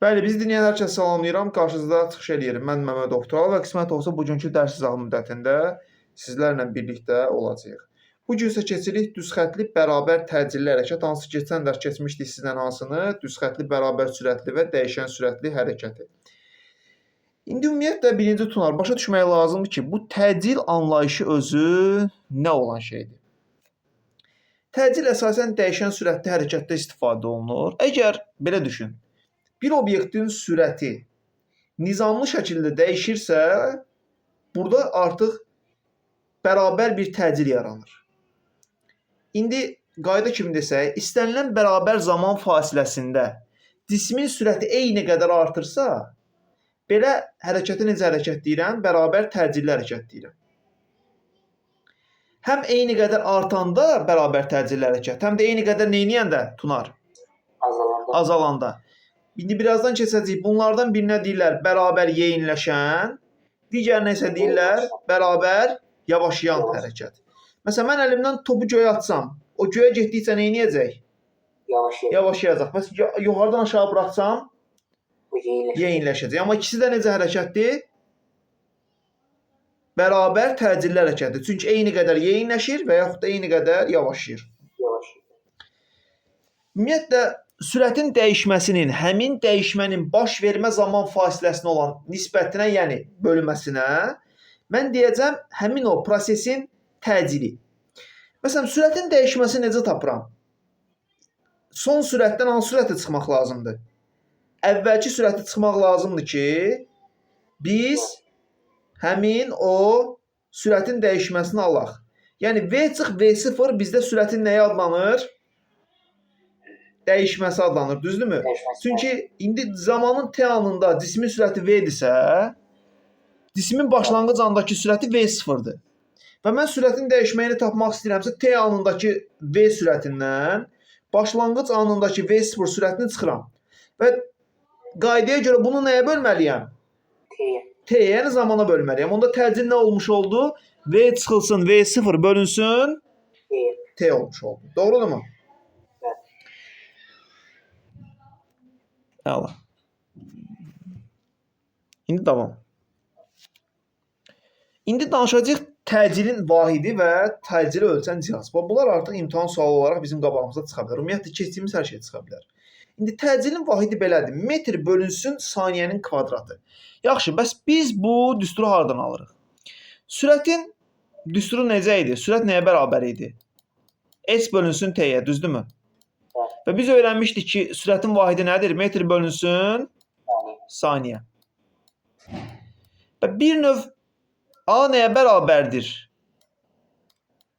Bəli, biz dinləyən hər kəsi salamlayıram. Qarşınızda çıxış edirəm. Mən Məmməd Oxtural və qismət olsa bugünkü dərs izahı müddətində sizlərlə birlikdə olacağıq. Bu gün isə keçirik düzxətli bərabər təcilli hərəkət. Hansı keçən dərs keçmişdik sizlə hansını? Düzxətli bərabər sürətli və dəyişən sürətli hərəkəti. İndi ümumiyyətlə birinci tunar başa düşmək lazımdır ki, bu təcil anlayışı özü nə olan şeydir? Təcil əsasən dəyişən sürətli hərəkətdə istifadə olunur. Əgər belə düşün, bir obyektin sürəti nizamlı şəkildə dəyişirsə, burada artıq bərabər bir təcil yaranır. İndi qayda kimi desək, istənilən bərabər zaman fasiləsində cismin sürəti eyni qədər artırsa, belə hərəkəti necə hərəkət deyirəm? Bərabər təcilli hərəkət deyirəm. Həm eyni qədər artanda bərabər təcilli hərəkət, həm də eyni qədər neyniyəndə tunar? Azalanda. İndi birazdan keçəcəyik. Bunlardan birinə deyirlər bərabər yeyinləşən, digərinə isə deyirlər bərabər yavaşayan hərəkət. Məsələn, mən əlimdən topu göyə atsam, o göyə getdikcə nə edəcək? Yavaşayacaq. Məsələn, yuxarıdan aşağı buraxsam, yeyinləşəcək. Amma ikisi də necə hərəkətdir? Bərabər təcilli hərəkətdir. Çünki eyni qədər yeyinləşir və yaxud da eyni qədər yavaşayır. Ümumiyyətlə, sürətin dəyişməsinin həmin dəyişmənin baş vermə zaman fasiləsinə olan nisbətinə, yəni bölməsinə, mən deyəcəm həmin o prosesin təcili. Məsələn, sürətin dəyişməsini necə tapıram? Son sürətdən hansı sürətə çıxmaq lazımdır? Əvvəlki sürəti çıxmaq lazımdır ki, biz həmin o sürətin dəyişməsini alaq. Yəni, V çıx V0 bizdə sürətin nəyi adlanır? Dəyişməsi adlanır, düzdürmü? Çünki indi zamanın T anında cismin sürəti V-dirsə, cismin başlanğıc andakı sürəti V0-dır. Və mən sürətin dəyişməyini tapmaq istəyirəmsə, T anındakı V sürətindən başlanğıc anındakı V0 sürətini çıxıram. Və qaydaya görə bunu nəyə bölməliyəm? T, yəni zamana bölməliyəm. Onda təcil nə olmuş oldu? V çıxılsın, V0 bölünsün, T olmuş oldu. Doğrudurmu? Əla. İndi davam. İndi danışacağıq təcilin vahidi və təcili ölçən cihaz. Bunlar artıq imtahan sualı olaraq bizim qabağımıza çıxa bilər. Ümumiyyətlə, keçdiyimiz hər şey çıxa bilər. İndi təcilin vahidi belədir. Metr bölünsün saniyənin kvadratı. Yaxşı, bəs biz bu düsturu hardan alırıq? Sürətin düsturu necə idi? Sürət nəyə bərabər idi? S bölünsün T-yə, düzdürmü? Və biz öyrənmişdik ki, sürətin vahidi nədir? Metr bölünsün saniyə. Və bir növ A nəyə bərabərdir?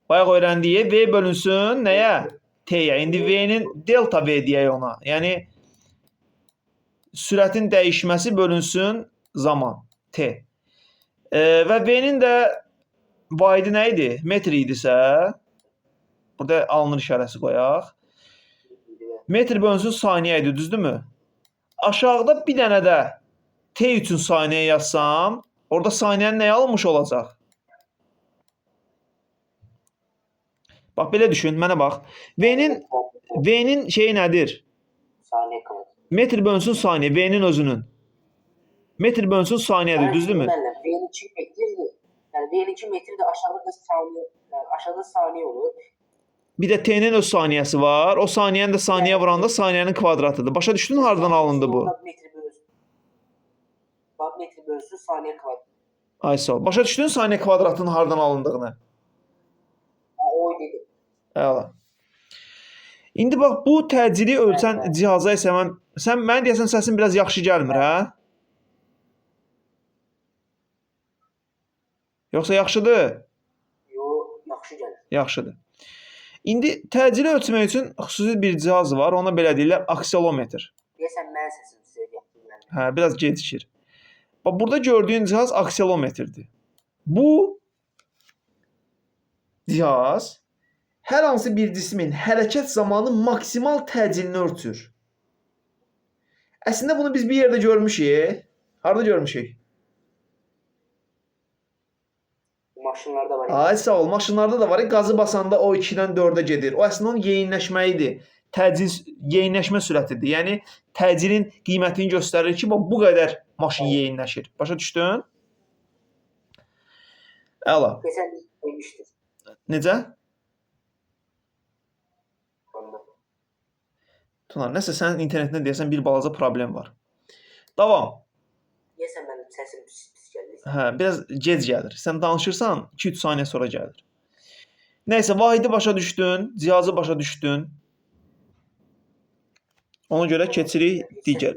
Bayaq öyrəndiyi V bölünsün nəyə? T-yə. İndi V-nin delta V deyək ona. Yəni, sürətin dəyişməsi bölünsün zaman T. Və V-nin də vahidi nə idi? Metr idisə, burada alınır işarəsi qoyaq. Metr bölünsün saniyə idi, düzdürmü? Aşağıda bir dənə də T üçün saniyə yazsam, orada saniyənin nəyə alınmış olacaq? Bax, belə düşün, mənə bax. V-nin şeyi nədir? Metr bölünsün saniyə, V-nin özünün. Metr bölünsün saniyədir, düzdürmü? V-nin 2 metrdir. Yəni, V-nin 2 metrdir, aşağıda saniyə olur. Bir də T-nin öz saniyəsi var. O saniyəni də saniyə vuranda saniyənin kvadratıdır. Başa düşdün hardan alındı bu? Metr bölünsün saniyə kvadratı. Ay sağ ol. Başa düşdün saniyə kvadratının hardan alındığını? O idi. Əla. İndi bax, bu təcili ölçən cihaza isə sən mənə deyəsən səsin biraz yaxşı gəlmir, hə? Yoxsa yaxşıdır? Yox, yaxşı gəlir. Yaxşıdır. İndi təcili ölçmək üçün xüsusi bir cihaz var. Ona belə deyirlər aksiolometr. Deyəsən, mən səsim sizə yaxşı. Hə, biraz gecikir. Bax, burada gördüyün cihaz aksiolometrdir. Bu cihaz hər hansı bir cismin hərəkət zamanı maksimal təcilini ölçür. Əslində bunu biz bir yerdə görmüşük. Harada görmüşük? Maşınlarda var. Ay sağ ol, maşınlarda da var. Qazı basanda o 2-dən 4-ə gedir. O əslində onun yeyinləşməyidir. təcil yeyinləşmə sürətidir. Yəni təcilin qiymətini göstərir ki, bax bu qədər maşın yeyinləşir. Başa düşdün? Əla. Keçən demişdir. Necə? Tunar, nəsə sənin internetində deyəsən bir balaca problem var. Davam. Deyəsən mənim səsim pis gəlir. Hə, biraz gec gəlir. Sən danışırsan 2-3 saniyə sonra gəlir. Nəysə, vahidi başa düşdün, cihazı başa düşdün. Ona görə keçirik digər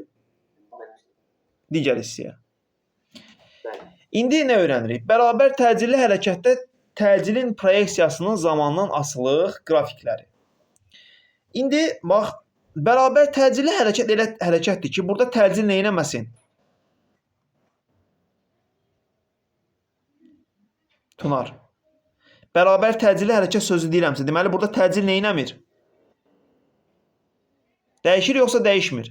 hissəyə. İndi nə öyrənirik? Bərabər təcilli hərəkətdə təcilin proyeksiyasının zamandan asılıq qrafikləri. İndi bax, bərabər təcilli hərəkət elə hərəkətdir ki, burada təcil nə eləməsin? Tunar. Bərabər təcilli hərəkət sözü deyirəmsə, deməli burada təcil nə eləmir? Dəyişir yoxsa dəyişmir?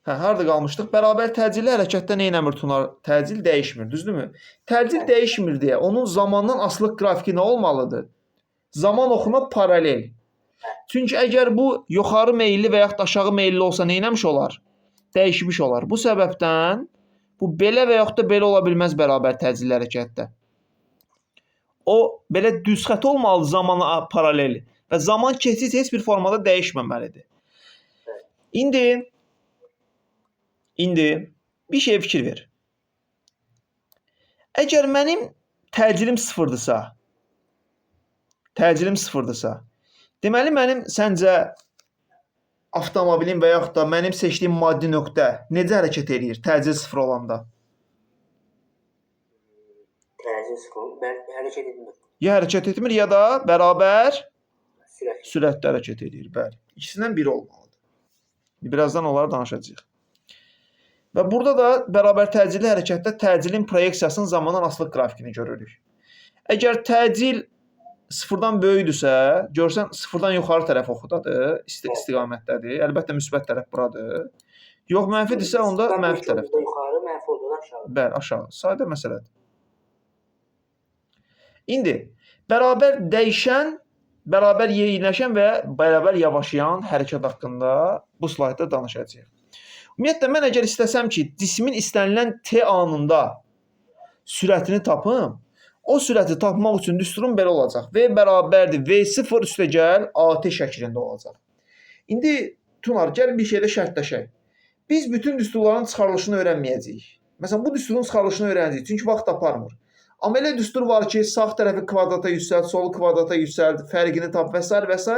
Hə, harada qalmışdıq? Bərabər təcilli hərəkətdə nə eləmir Tunar? Təcil dəyişmir, düzdürmü? Təcil dəyişmir deyə onun zamandan asılıq qrafiki nə olmalıdır? Zaman oxuna paralel. Çünki əgər bu yuxarı meyilli və yaxud aşağı meyilli olsa nə eləmiş olar? Dəyişmiş olar. Bu səbəbdən bu belə və yaxud da belə ola bilməz bərabər təcilli hərəkətdə. O, belə düz xət olmalı zamana paralel və zaman keçdikcə heç bir formada dəyişməməlidir. İndi bir şey fikir ver. Əgər mənim təcillim sıfırdırsa, deməli mənim səncə avtomobilim və yaxud da mənim seçdiyim maddi nöqtə necə hərəkət edir təcil sıfır olanda? Təcil sıfır hərəkət etmir. Ya hərəkət etmir, ya da bərabər sürətdə hərəkət edir. Bəli. İkisindən biri olmalıdır. Birazdan onları danışacağıq. Və burada da bərabər təcilli hərəkətdə təcilin proyeksiyasının zamandan asılıq qrafikini görürük. Əgər təcil sıfırdan böyükdürsə, görsən sıfırdan yuxarı tərəf oxudadır, istiqamətdədir. Əlbəttə müsbət tərəf buradır. Yox, mənfidirsə onda mənfi tərəfdir. Yuxarı, mənfi olduğunda aşağı. Bəli, aşağı. Sadə məsələdir. İndi bərabər dəyişən, bərabər yeyinləşən və bərabər yavaşayan hərəkət haqqında bu slaytda danışacağıq. Ümumiyyətlə, mən əgər istəsəm ki, cismin istənilən T anında sürətini tapım, o sürəti tapmaq üçün düsturum belə olacaq. V bərabərdir V0 üstəgəl AT şəklində olacaq. İndi Tunar, gəl bir şeydə şərtləşək. Biz bütün düsturların çıxarılışını öyrənməyəcəyik. Məsələn, bu düsturun çıxarılışını öyrənəcəyik, çünki vaxt aparmır. Amma elə düstur var ki, sağ tərəfi kvadrata yüksəlt, solu kvadrata yüksəlt, fərqini tap və s. və s.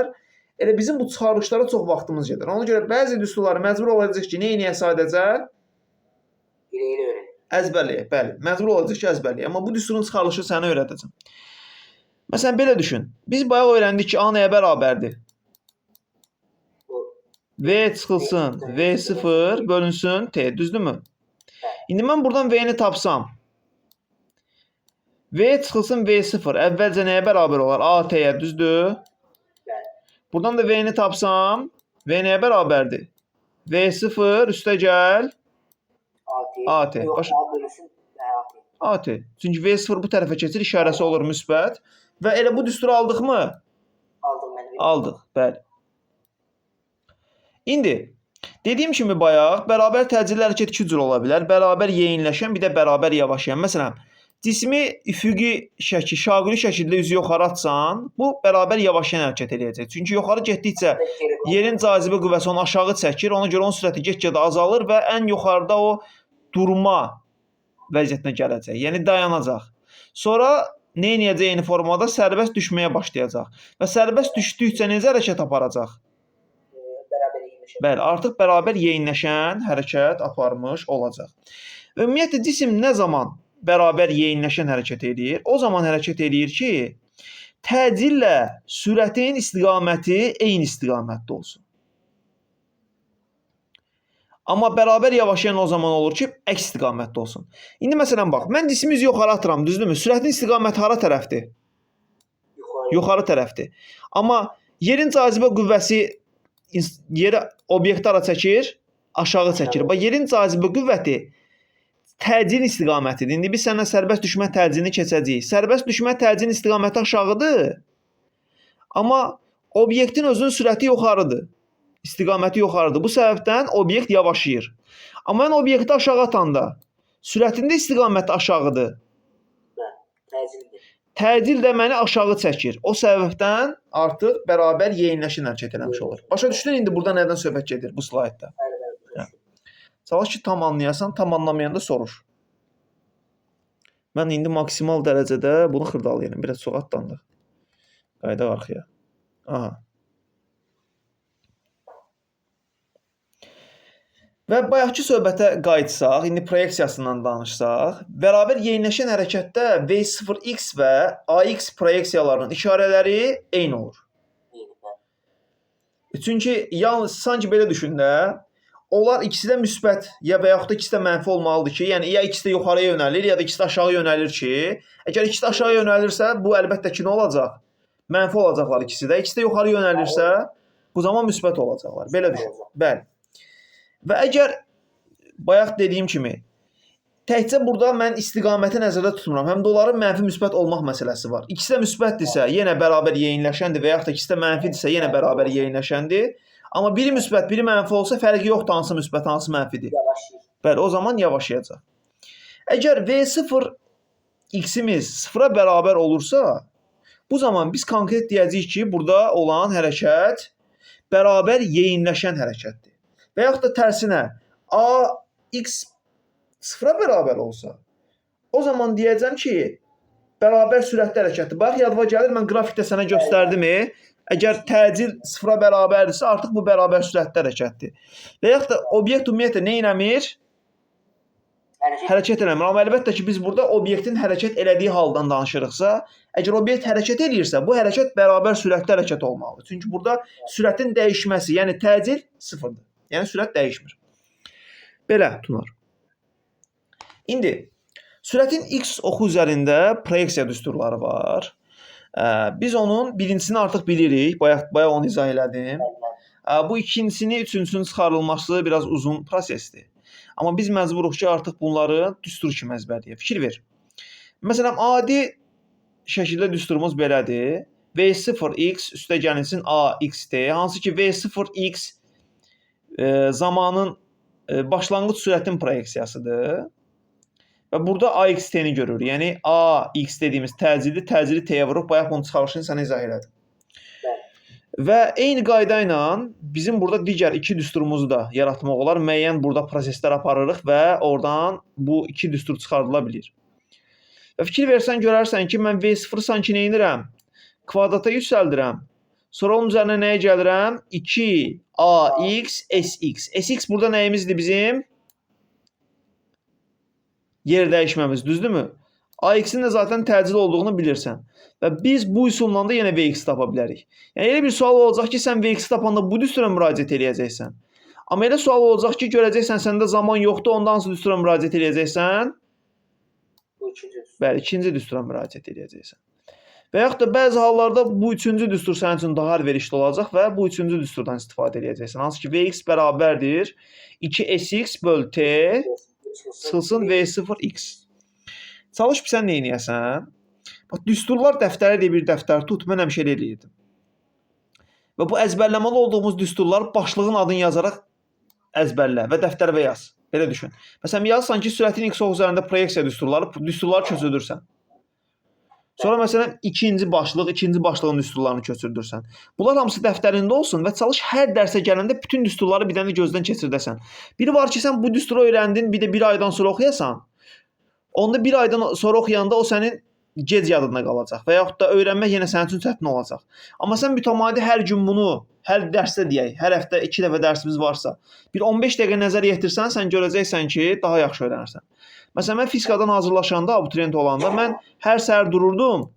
Elə bizim bu çıxarılışlara çox vaxtımız gedir. Ona görə bəzi düsturları məcbur olacaq ki, nə eləyək sadəcə? Əzbərləyək, bəli. Məcbur olacaq ki, əzbərləyək. Amma bu düsturun çıxarılışı sənə öyrədəcəm. Məsələn, belə düşün. Biz bayaq öyrəndik ki, A nəyə bərabərdir? V çıxılsın, V0 bölünsün T, düzdürmü? İndi mən buradan V-ni tapsam, V çıxılsın V0 əvvəlcə nəyə bərabər olar? AT-yə, düzdür? Buradan da V-ni tapsam, V nəyə bərabərdir? V0 üstəgəl AT. AT. Çünki V0 bu tərəfə keçir, işarəsi olur müsbət. Və elə bu düsturu aldıq mı? Aldıq, bəli. İndi, dediyim kimi bayaq, bərabər təcilli hərəkət iki cür ola bilər. Bərabər yeyinləşən, bir də bərabər yavaşayan. Məsələn, cismi üfüqi şəkil, şaquli şəkildə üzü yuxarı atsan, bu bərabər yavaşayan hərəkət eləyəcək. Çünki yuxarı getdikcə yerin cazibə qüvvəsi onu aşağı çəkir, ona görə onun sürəti get-gedə azalır və ən yuxarıda o durma vəziyyətinə gələcək. Yəni dayanacaq. Sonra nə edəcək eyni formada? Sərbəst düşməyə başlayacaq. Və sərbəst düşdükcə necə hərəkət aparacaq? Bəli, artıq bərabər yeyinləşən hərəkət aparmış olacaq. Və ümumiyyətlə cisim nə zaman bərabər yeyinləşən hərəkət edir? O zaman hərəkət edir ki, təcillə sürətin istiqaməti eyni istiqamətdə olsun. Amma bərabər yavaşayan o zaman olur ki, əks istiqamətdə olsun. İndi məsələn bax, mən cismi üzü yuxarı atıram, düzdürmü? Sürətin istiqaməti hara tərəfdir? Yuxarı tərəfdir. Amma yerin cazibə qüvvəsi yeri obyekti hara çəkir? Aşağı çəkir. Bax, yerin cazibə qüvvəti təcil istiqamətidir. İndi biz səninlə sərbəst düşmə təcilini keçəcəyik. Sərbəst düşmə təcilin istiqaməti aşağıdır. Amma obyektin özünün sürəti yuxarıdır. İstiqaməti yuxarıdır. Bu səbəbdən obyekt yavaşıyır. Amma mən obyekti aşağı atanda sürətində istiqaməti aşağıdır. Təcildir. Təcil də məni aşağı çəkir. O səbəbdən artıq bərabər yeyinləşin hərəkət eləmiş olur. Başa düşdün indi burada nədən söhbət gedir bu slaydda? Çalış ki tam anlayasan, tam anlamayanda soruş. Mən indi maksimal dərəcədə bunu xırdalayıram. Biraz çox atlandıq. Qayıdaq arxaya. Aha. Və bayaqki söhbətə qayıtsaq, indi proyeksiyasından danışsaq, bərabər yeyinləşən hərəkətdə V0x və AX proyeksiyalarının işarələri eyni olur. Çünki yalnız sanki belə düşün də, onlar ikisi də müsbət ya və yaxud da ikisi də mənfi olmalıdır ki, yəni ya ikisi də yuxarıya yönəlir, ya da ikisi də aşağı yönəlir ki, əgər ikisi də aşağı yönəlirsə, bu əlbəttə ki, nə olacaq? Mənfi olacaqlar ikisi də. İkisi də yuxarı yönəlirsə, bu zaman müsbət olacaqlar. Belə düşün. Bəli. Və əgər bayaq dediyim kimi, təkcə burada mən istiqaməti nəzərdə tutmuram, həm də onların mənfi müsbət olmaq məsələsi var. İkisi də müsbətdirsə, yenə bərabər yeyinləşəndir və yaxud da ikisi də mənfidirsə, yenə bərabər yeyinləşəndir. Amma biri müsbət, biri mənfi olsa fərqi yoxdur, hansı müsbət, hansı mənfidir. Bəli, o zaman yavaşayacaq. Əgər V0 x-imiz 0-a bərabər olursa, bu zaman biz konkret deyəcəyik ki, burada olan hərəkət bərabər yeyinləşən hərəkətdir. Və yaxud da tərsinə, AX 0-a bərabər olsa, o zaman deyəcəm ki, bərabər sürətli hərəkətdir. Bax, yadıma gəlir, mən qrafikdə sənə göstərdim. Əgər təcil 0-a bərabərdirsə, artıq bu bərabər sürətli hərəkətdir. Və yaxud da obyekt ümumiyyətlə nə eləmir? Hərəkət eləmir. Amma əlbəttə ki, biz burada obyektin hərəkət elədiyi haldan danışırıqsa, əgər obyekt hərəkət eləyirsə, bu hərəkət bərabər sürətli hərəkət olmalıdır. Çünki burada sürətin dəyişməsi, yəni təcil 0-dır. Yəni sürət dəyişmir. Belə, Tunar. İndi, sürətin x oxu üzərində proyeksiya düsturları var. Biz onun birincisini artıq bilirik. Bayaq onu izah elədim. Bu ikincisini, üçüncüsünün çıxarılması biraz uzun prosesdir. Amma biz məcburuq ki, artıq bunları düstur kimi əzbərləyək. Fikir ver. Məsələn, adi şəkildə düsturumuz belədir. V0x üstə gəlinsin AX-dir. Hansı ki, V0x zamanın başlanğıc sürətin proyeksiyasıdır. Və burada AX-T-ni görürük. Yəni, AX dediyimiz təcili T-yə vuruq. Bayaq bunun çıxarışını sənə izah elədim. Və eyni qayda ilə bizim burada digər iki düsturumuzu da yaratmaq olar. Müəyyən burada proseslər aparırıq və oradan bu iki düstur çıxardıla bilir. Və fikir versən, görərsən ki, mən V0 sanki nə edirəm? Kvadrata yüksəldirəm. Sonra onun üzərinə nəyə gəlirəm? 2AX, SX. SX burada nəyimizdir bizim? Yer dəyişməmiz, düzdürmü? AX-in də zaten təcil olduğunu bilirsən. Və biz bu üsulla da yenə VX tapa bilərik. Yəni, elə bir sual olacaq ki, sən VX tapanda bu düstura müraciət eləyəcəksən. Amma elə sual olacaq ki, görəcəksən, səndə zaman yoxdur, ondan hansı düstura müraciət eləyəcəksən? Bəli, ikinci düstura müraciət eləyəcəksən. Və yaxud da bəzi hallarda bu üçüncü düstur sənin üçün daha əlverişli olacaq və bu üçüncü düsturdan istifadə eləyəcəksən. Hansı ki, VX bərabərdir 2SX bölü T çıxılsın V0x. Çalış ki, sən nə eləyəsən? Bax, düsturlar dəftəri deyə bir dəftər tut, mən həmişə elə eləyirdim. Və bu əzbərləməli olduğumuz düsturlar başlığın adını yazaraq əzbərlə və dəftərə yaz. Belə düşün. Məsələn, yazsan ki, sürətin x üzərində proyeksiya düsturları köçürdürsən. Sonra məsələn, ikinci başlığın düsturlarını köçürdürsən. Bunlar hamısı dəftərində olsun və çalış hər dərsə gələndə bütün düsturları bir dənə gözdən keçirdəsən. Biri var ki, sən bu düsturu öyrəndin, bir də bir aydan sonra oxuyasan. Onda bir aydan sonra oxuyanda o sənin gec yadında qalacaq və yaxud da öyrənmək yenə sənin üçün çətin olacaq. Amma sən mütəmadi hər gün bunu, hər dərsdə deyək, hər həftə 2 dəfə dərsimiz varsa, bir 15 dəqiqə nəzər yetirsən, sən görəcəksən ki, daha yaxşı öyrənirsən. Məsələn, mən fizikadan hazırlaşanda, abituriyent olanda, mən hər səhər dururdum,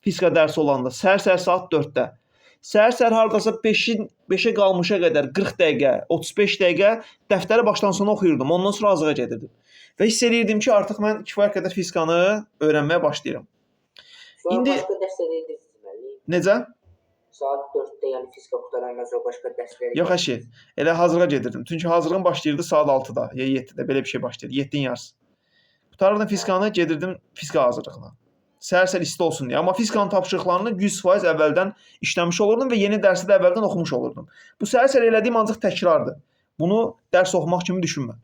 fizika dərsi olanda, səhər saat 4-də. Səhər hardasa 5-ə qalmışa qədər 40 dəqiqə, 35 dəqiqə dəftəri başdan sona oxuyurdum, ondan sonra azığa gedirdim. Və hiss edirdim ki, artıq mən kifayət qədər fizikanı öyrənməyə başlayıram. Sonra başqa dərs eləyirsiniz. Necə? saat 4-də, yəni fizika qutarandan sonra başqa dərslərə Yox əşi, elə hazırğa gedirdim. Çünki hazırlığım başlayırdı saat 6-da, ya 7-də, belə bir şey başlayırdı. 7-nin yarısı. Qutarırdım fizikanı, gedirdim fizika hazırlığına. Səhər-səhər isti olsun deyə. Amma fizikanın tapşırıqlarını 100% əvvəldən işləmiş olurdum və yeni dərsi də əvvəldən oxumuş olurdum. Bu səhər-səhər elədiyim ancaq təkrardır. Bunu dərs oxumaq kimi düşünmə.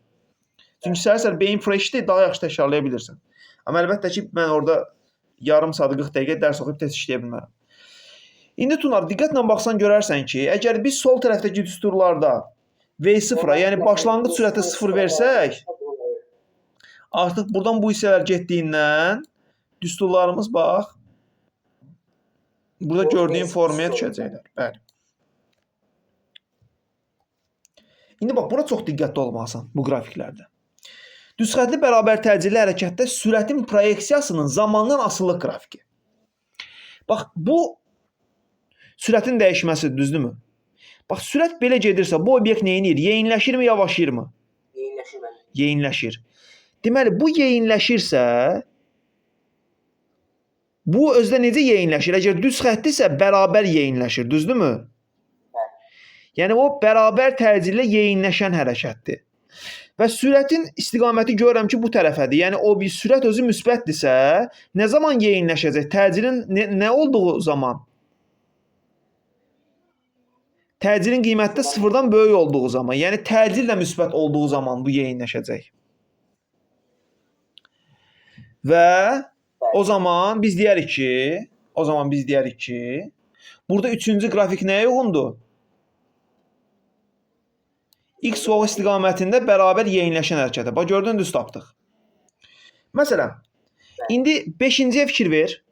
Çünki səhər-səhər beyin freshdir, daha yaxşı təkrarlaya bilirsən. Amma əlbəttə ki, mən orada yarım saat, 40 dəqiqə dərs oxuyub test işləyə bilmərəm. İndi Tunar, diqqətlə baxsan görərsən ki, əgər biz sol tərəfdəki düsturlarda V0-a, yəni başlanğıc sürətə 0 versək, artıq buradan bu hissələr getdiyindən düsturlarımız bax, burada gördüyün formaya düşəcəklər. Bəli. İndi bax, bura çox diqqətli olmalısan bu qrafiklərdə. Düzxətli bərabər təcilli hərəkətdə sürətin proyeksiyasının zamandan asılılıq qrafiki. Bax, bu sürətin dəyişməsidir, düzdürmü? Bax, sürət belə gedirsə, bu obyekt neyinir? Yeyinləşirmi, yavaşlayırmı? Yeyinləşir mənim. Yeyinləşir. Deməli, bu yeyinləşirsə, bu özdə necə yeyinləşir? Əgər düz xətdirsə, bərabər yeyinləşir, düzdürmü? Yəni, o bərabər təcillə yeyinləşən hərəkətdir. Və sürətin istiqaməti görürəm ki, bu tərəfədir. Yəni, o bir sürət özü müsbətdirsə, nə zaman yeyinləşəcək? Təcilin nə olduğu zaman? Təcilin qiyməti də sıfırdan böyük olduğu zaman. Yəni, təcil də müsbət olduğu zaman bu yeyinləşəcək. Və o zaman biz deyərik ki, burada üçüncü qrafik nəyə uyğundur? X soğuk istiqamətində bərabər yeyinləşən hərəkətə. Bax, gördün, düz tapdıq. Məsələn, indi 5-ciyə fikir ver.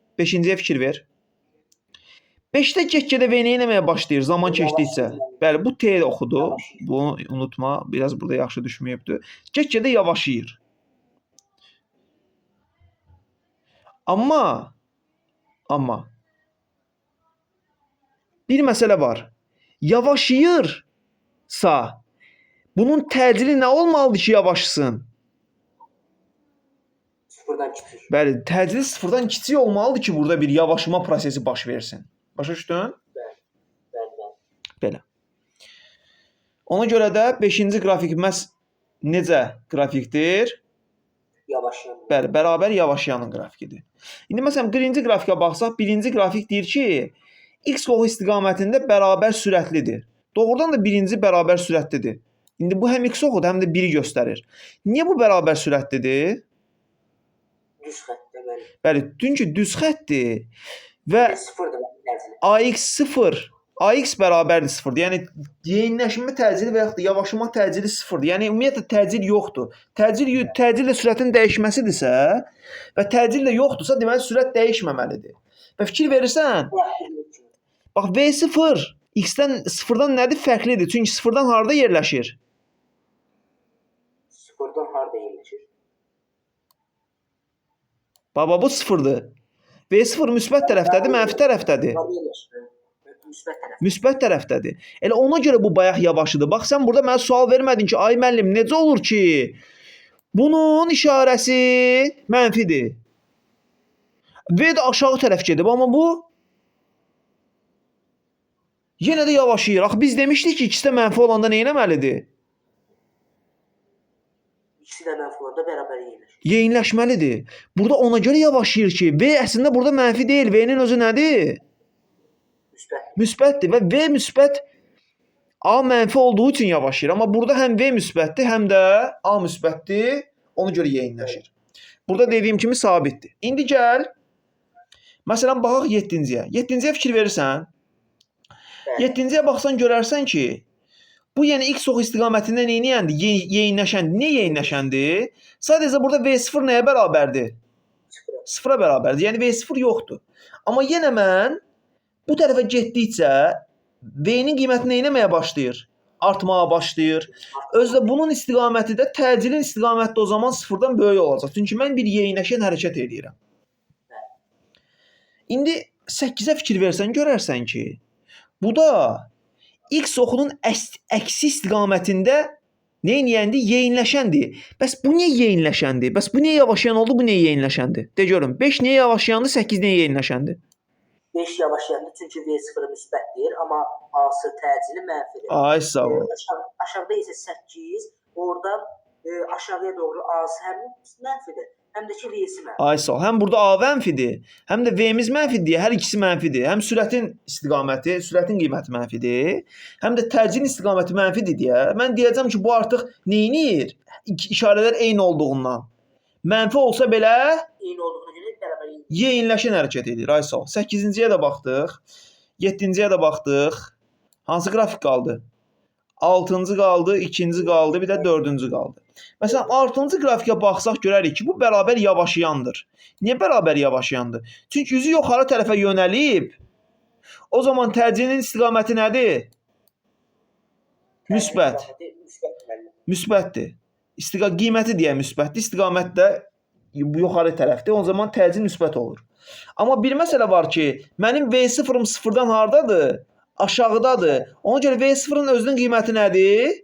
5-də get-gedə V nə eləməyə başlayır zaman keçdikcə? Bəli, bu T oxudu. Bunu unutma. Biraz burada yaxşı düşməyibdir. Get-gedə yavaşıyır. Amma bir məsələ var. Yavaşıyırsa bunun təcili nə olmalıdır ki, yavaşsın? Sıfırdan kiçik. Bəli, təcili sıfırdan kiçik olmalıdır ki, burada bir yavaşlama prosesi baş versin. Başa düşdün? Bəli. Belə. Ona görə də 5-ci qrafik məhz necə qrafikdir? Yavaşlayan. Bəli, bərabər yavaşlayanın qrafikidir. İndi məsələn, birinci qrafikə baxsaq, birinci qrafik deyir ki, X qoğu istiqamətində bərabər sürətlidir. Doğrudan da birinci bərabər sürətlidir. İndi bu həm X oxudur, həm də 1-i göstərir. Niyə bu bərabər sürətlidir? Düz xəttdə bəli. Bəli, çünki düz xəttdir və Sıfırdır təcili. AX 0, AX bərabərdir 0-dır. Yəni yeyinləşmə təcili və yaxud da yavaşlama təcili 0-dır. Yəni ümumiyyətlə təcil yoxdur. Təcillə sürətin dəyişməsidirsə və təcil də yoxdursa, deməli sürət dəyişməməlidir. Və fikir verirsən, bax V0 X-dən 0-dan nədir? Fərqlidir. Çünki 0-dan harda yerləşir? Sıfırdan harda yerləşir? Baba, bu 0-dır. V0 müsbət tərəfdədir, mənfi tərəfdədir. Harda yerləşir? Müsbət tərəf. Müsbət tərəfdədir. Elə ona görə bu bayaq yavaşıdır. Bax, sən burada mənə sual vermədin ki, ay müəllim, necə olur ki, bunun işarəsi mənfidir. V də aşağı tərəf gedib, amma bu yenə də yavaşıyır. Axı biz demişdik ki, ikisi də mənfi olanda nə etməlidir? İkisi də mənfi olanda bərabər yerləşir. Yeyinləşməlidir. Burada ona görə yavaşıyır ki, V əslində burada mənfi deyil. V-nin özü nədir? Müsbət. Müsbətdir və V müsbət A mənfi olduğu üçün yavaşıyır. Amma burada həm V müsbətdir, həm də A müsbətdir. Ona görə yeyinləşir. Burada dediyim kimi sabitdir. İndi gəl, məsələn, baxaq 7-ciyə. 7-ciyə fikir verirsən. 7-ciyə baxsan görərsən ki, bu yəni X ox istiqamətində neyniyəndir? Yeyinləşəndir. Niyə yeyinləşəndir? Sadəcə burada V0 nəyə bərabərdir? 0-a bərabərdir. Yəni V0 yoxdur. Amma yenə mən bu tərəfə getdikcə V-nin qiyməti nə etməyə başlayır? Artmağa başlayır. Özdə bunun istiqaməti də təcilin istiqaməti o zaman 0-dan böyük olacaq. Çünki mən bir yeyinləşən hərəkət edirəm. İndi 8-ə fikir versən görərsən ki, bu da X oxunun əksi istiqamətində neyniyəndir? Yeyinləşəndir. Bəs bu niyə yeyinləşəndir? Bəs bu niyə yavaşayan oldu? Bu niyə yeyinləşəndir? De görüm. 5 niyə yavaşayandır? 8 niyə yeyinləşəndir? 5 yavaşlayanda çünki V0 müsbətdir, amma A-sı təcili mənfidir. Ay sağ ol. Aşağıda isə 8, oradan aşağıya doğru A-sı həm mənfidir, həm də ki V-si mənfidir. Ay sağ ol. Həm burada A mənfidir, həm də V-miz mənfidir. Hər ikisi mənfidir. Həm sürətin istiqaməti, sürətin qiyməti mənfidir, həm də tərcin istiqaməti mənfidir deyə mən deyəcəm ki, bu artıq neynir? İşarələr eyni olduğundan. Mənfi olsa belə Eyni olduğuna görə bərabər yeyinləşən hərəkət edir. Ay sağ ol. 8-ciyə də baxdıq. 7-ciyə də baxdıq. Hansı qrafik qaldı? 6-cı qaldı, 2-ci qaldı, bir də 4-cü qaldı. Məsələn, 6-cı qrafikə baxsaq görərik ki, bu bərabər yavaşayandır. Niyə bərabər yavaşayandır? Çünki üzü yuxarı tərəfə yönəlib. O zaman tərcinin istiqaməti nədir? Müsbət. Müsbətdir. Qiyməti deyə müsbətdir, istiqamət də yuxarı tərəfdir. O zaman tərcih müsbət olur. Amma bir məsələ var ki, mənim V0-ım 0-dan hardadır? Aşağıdadır. Ona görə V0-ın özünün qiyməti nədir?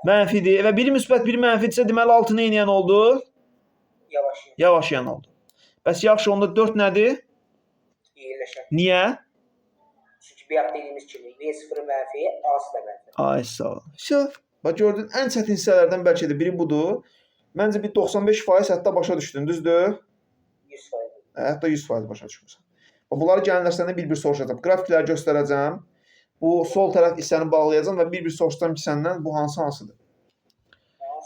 Mənfidir. Və biri müsbət, biri mənfidirsə, deməli 6 nə edən oldu? Yavaşayan oldu. Bəs yaxşı, onda 4 nədir? Yeyinləşən. Niyə? Çünki bayaq dediyimiz kimi V0 mənfi, A-sı da mənfi. Ay sağ ol. Şöf. Bax gördün, ən çətin hissələrdən bəlkə də biri budur. Məncə bir 95% hətta başa düşdün, düzdür? 100%. Hətta 100% başa düşmüsən. Bunları gələn dərslərdə bir-bir soruşacağam. Qrafikləri göstərəcəm. Bu sol tərəf hissəni bağlayacağam və bir-bir soruşacağam ki, səndən bu hansıdır?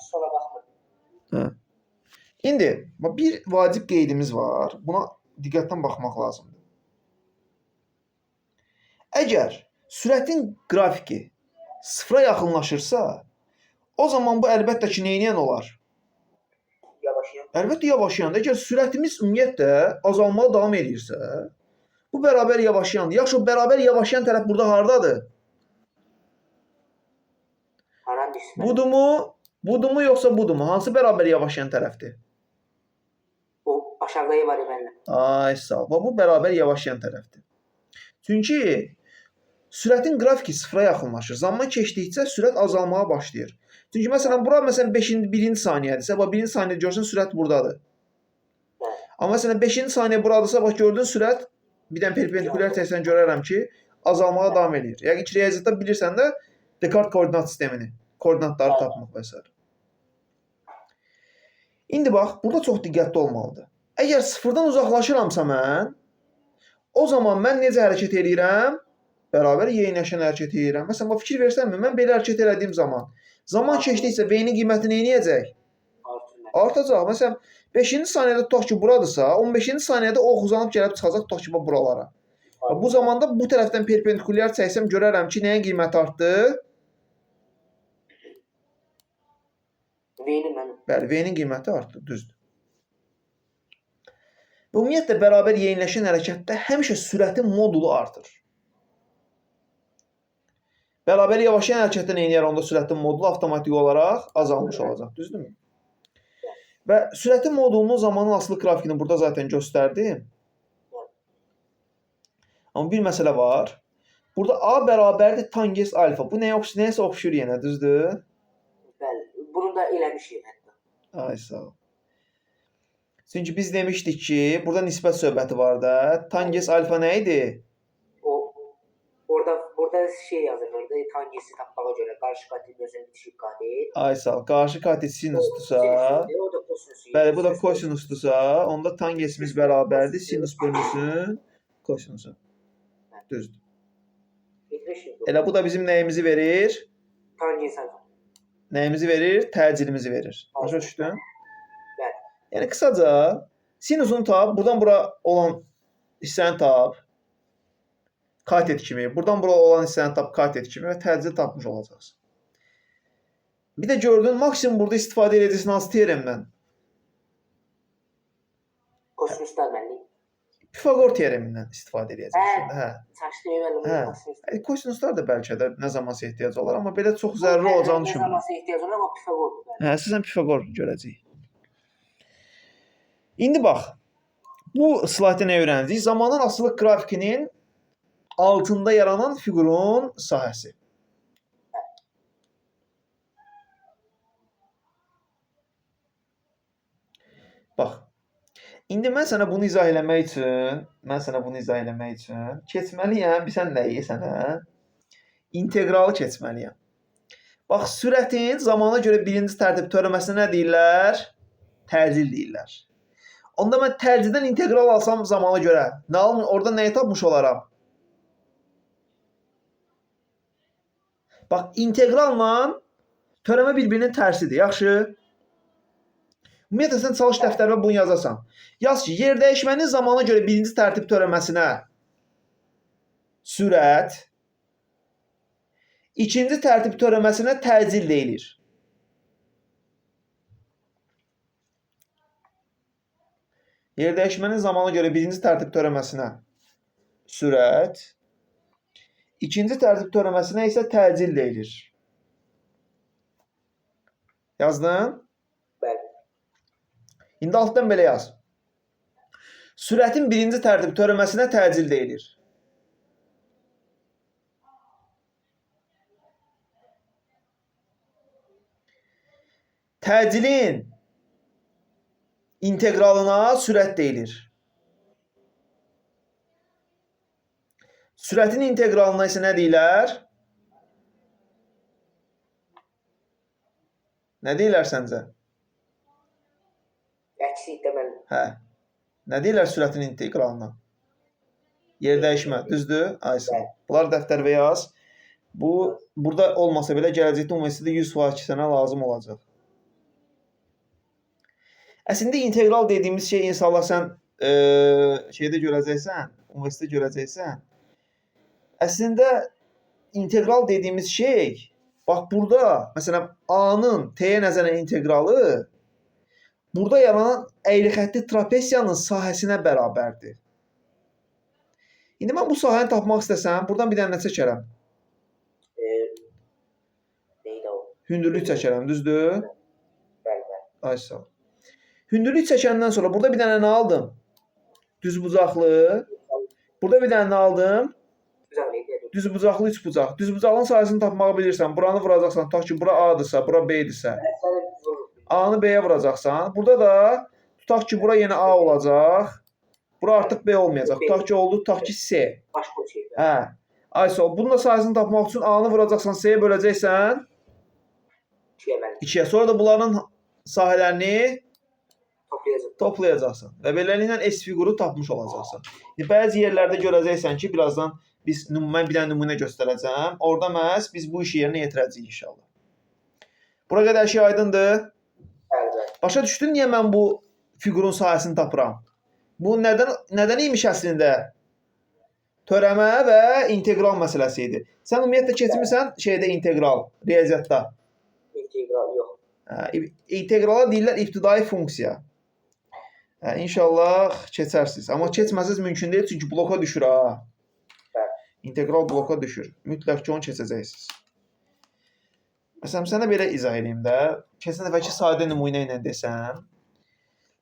Sola baxmır. Hə. İndi bir vacib qeydimiz var. Buna diqqətlə baxmaq lazımdır. Əgər sürətin qrafiki sıfıra yaxınlaşırsa, o zaman bu əlbəttə ki, neyniyən olar? Yavaşayan. Əlbəttə yavaşayandır. Əgər sürətimiz ümumiyyətlə azalmağa davam edirsə, bu bərabər yavaşayandır. Yaxşı, o bərabər yavaşayan tərəf burada hardadır? Budumu yoxsa budumu? Hansı bərabər yavaşayan tərəfdir? O aşağıya var mənlə. Ay sağ ol. Bu bərabər yavaşayan tərəfdir. Çünki sürətin qrafiki sıfıra yaxınlaşır. Zaman keçdikcə sürət azalmağa başlayır. Çünki məsələn, bura məsələn 1-ci saniyədirsə, bax 1-ci saniyədə görsən sürət buradadır. Amma məsələn 5-ci saniyə buradırsa, bax gördün sürət bir dənə perpendikulyar çəksən görərəm ki, azalmağa davam edir. Yəni ki, riyaziyyatda bilirsən də Descartes koordinat sistemini, koordinatları tapmaq və s. İndi bax, burada çox diqqətli olmalıdır. Əgər sıfırdan uzaqlaşıramsa mən, o zaman mən necə hərəkət edirəm? Bərabər yeyinləşən hərəkət edirəm. Məsələn, fikir versənmi, mən belə hərəkət elədiyim zaman keçdikcə V-nin qiyməti nə edəcək? Artacaq. Məsələn, 5-ci saniyədə tutaq ki, buradırsa, 15-ci saniyədə ox uzanıb gəlib çıxacaq tutaq ki, buralara. Bu zamanda bu tərəfdən perpendikulyar çəksəm görərəm ki, nəyin qiyməti artdı? Bəli, V-nin qiyməti artdı, düzdür. Ümumiyyətlə, bərabər yeyinləşən hərəkətdə həmişə sürətin modulu artır. Bərabər yavaşayan hərəkətdə nə edir? Onda sürətin modulu avtomatik olaraq azalmış olacaq, düzdürmü? Və sürətin modulunun zamanın asılı qrafikini burada zaten göstərdim. Amma bir məsələ var. Burada A bərabərdir tangens alfa. Bu nəyəsə oxşur yenə, düzdür? Bəli, bunu da eləmişik hətta. Ay sağ ol. Çünki biz demişdik ki, burada nisbət söhbəti var da. Tangens alfa nə idi? Orada şey yazılırdı, tangesi tapmağa görə qarşı katil gözün bitişik katil. Ay sağ ol. Qarşı katil sinusdusa, bəli, bu da kosinusdusa, onda tangesimiz bərabərdir sinus bölünsün kosinusa. Düzdür. Elə bu da bizim nəyimizi verir? Tangens alfa. Nəyimizi verir? Təcilimizi verir. Başa düşdün? Bəli. Yəni qısaca sinusunu tap, buradan bura olan hissəni tap. Katet kimi, buradan bura olan hissəni tap katet kimi və təcili tapmış olacaqsın. Bir də gördün, maksimum burada istifadə edəcəksin hansı teoremdən? Kosinuslar mənlik. Pifagor teoremindən istifadə edəcəksin. Hə. Kosinuslar da bəlkə də nə zamansa ehtiyac olar, amma belə çox zəruri olacağını düşünmürəm. Nə zamansa ehtiyac olar, amma Pifagordur. Hə, əsasən Pifagor görəcəyik. İndi bax, bu slaytda nə öyrəndik? Zamanın asılı qrafikinin altında yaranan fiqurun sahəsi. Bax, İndi mən sənə bunu izah eləmək üçün keçməliyəm, bilsən nəyi sənə? İntegralı keçməliyəm. Bax, sürətin zamana görə birinci tərtib törəməsinə nə deyirlər? Təcil deyirlər. Onda mən təcildən integral alsam zamana görə, orada nəyi tapmış olaram? Bax, integralla törəmə bir-birinin tərsidir, yaxşı? Ümumiyyətlə, sən çalış dəftərinə bunu yazasan. Yaz ki, yer dəyişmənin zamana görə birinci tərtib törəməsinə sürət, ikinci tərtib törəməsinə təcil deyilir. Yer dəyişmənin zamana görə birinci tərtib törəməsinə sürət, ikinci tərtib törəməsinə isə təcil deyilir. Yazdın? Bəli. İndi altdan belə yaz. Sürətin birinci tərtib törəməsinə təcil deyilir. Təcilin integralına sürət deyilir. Sürətin integralına isə nə deyirlər? Nə deyirlər səncə? Əksik deməli. Hə. Nə deyirlər sürətin integralına? Yer dəyişmə, düzdür? Aysa. Bunlar dəftərə yaz. Bu, burada olmasa belə gələcəkdə universitetdə 100% sənə lazım olacaq. Əslində integral dediyimiz şey inşallah sən şeydə görəcəksən, universitetdə görəcəksən. Əslində integral dediyimiz şey, bax burada, məsələn, A-nın T-yə nəzərən integralı burada yaranan əyri-xəttli trapesiyanın sahəsinə bərabərdir. İndi mən bu sahəni tapmaq istəsəm, buradan bir dənə nə çəkərəm? Neydi o? Hündürlük çəkərəm, düzdür? Bəli. Ay sağ ol. Hündürlük çəkəndən sonra burada bir dənə nə aldım? Düzbucaqlı. Burada bir dənə nə aldım? Düzbucaqlı, üçbucaq. Düzbucaqlının sayəsini tapmağı bilirsən. Buranı vuracaqsan, tutaq ki, bura A-dırsa, bura B-dirsə. A-nı B-yə vuracaqsan. Burada da tutaq ki, bura yenə A olacaq. Bura artıq B olmayacaq. Tutaq ki, oldu, tutaq ki, C. Başqa bir şey. Hə. Ay sağ ol. Bunun da sayəsini tapmaq üçün A-nı vuracaqsan, C-yə böləcəksən. 2-yə. Sonra da bunların sahələrini toplayacaqsan. Və beləliklə S fiquru tapmış olacaqsan. Bəzi yerlərdə görəcəksən ki, birazdan mən bir dənə nümunə göstərəcəm. Orada məhz biz bu işi yerinə yetirəcəyik inşallah. Bura qədər şey aydındır? Bəli. Başa düşdün niyə mən bu fiqurun sahəsini tapıram? Bu nədən imiş əslində? Törəmə və integral məsələsi idi. Sən ümumiyyətlə keçmirsən şeydə integral, riyaziyyatda. İntegral yox. İntegrala deyirlər ibtidai funksiya. İnşallah keçərsiniz. Amma keçməsəz mümkün deyil, çünki bloka düşür ha. İntegral bloka düşür. Mütləq ki, onu keçəcəksiniz. Məsələn, sənə belə izah edeyim də. Keçən dəfəki sadə nümunə ilə desəm.